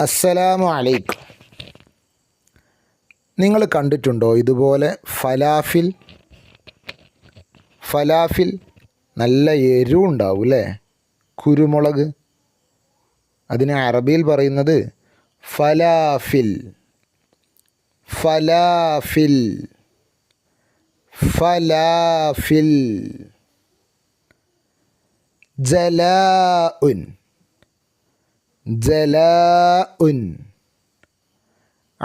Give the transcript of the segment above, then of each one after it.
അസ്സലാമു അലൈക്കും. നിങ്ങൾ കണ്ടിട്ടുണ്ടോ ഇതുപോലെ ഫലാഫിൽ നല്ല എരിവുണ്ടാവും അല്ലേ? കുരുമുളക്. അതിന് അറബിയിൽ പറയുന്നത് ഫലാഫിൽ. ഫലാഫിൽ ഫലാഫിൽ. ജലാഉൻ ജലാഉൻ.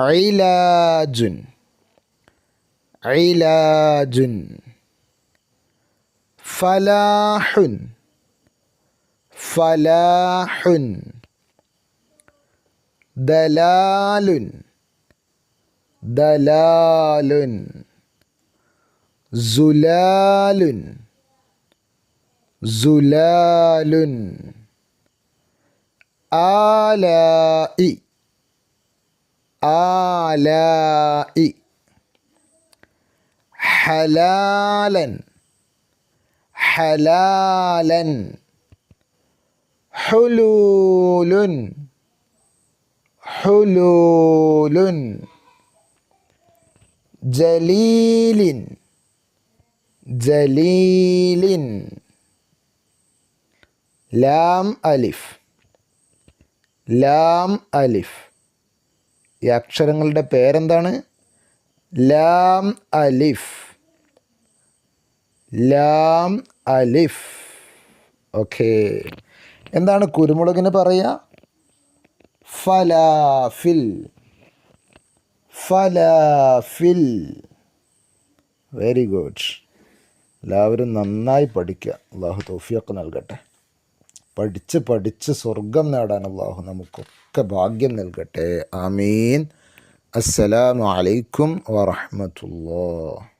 ഐലാജുൻ ഐലാജുൻ. ഫലാഹുൻ ഫലാഹുൻ. ദലാലുൻ ദലാലുൻ. സുലാലുൻ സുലാലുൻ. ആലാഇ ആലാഇ. ഹലാലൻ ഹലാലൻ. ഹുലൂലുൻ ഹുലൂലുൻ. ജലീലിൻ ജലീലിൻ. ലാം അലിഫ് ലാം അലിഫ്. ഈ അക്ഷരങ്ങളുടെ പേരെന്താണ്? ലാം അലിഫ് ലാം അലിഫ്. ഓക്കെ. എന്താണ് കുരുമുളകിന് പറയുക? ഫലാഫിൽ ഫലാഫിൽ. Very good. എല്ലാവരും നന്നായി പഠിക്കുക. അള്ളാഹു തൗഫീഖ് നൽകട്ടെ. പഠിച്ച് സ്വർഗം നേടാൻ അള്ളാഹു നമുക്കൊക്കെ ഭാഗ്യം നൽകട്ടെ. ആമീൻ. അസ്സലാമു അലൈക്കും വറഹ്മത്തുള്ളാഹി.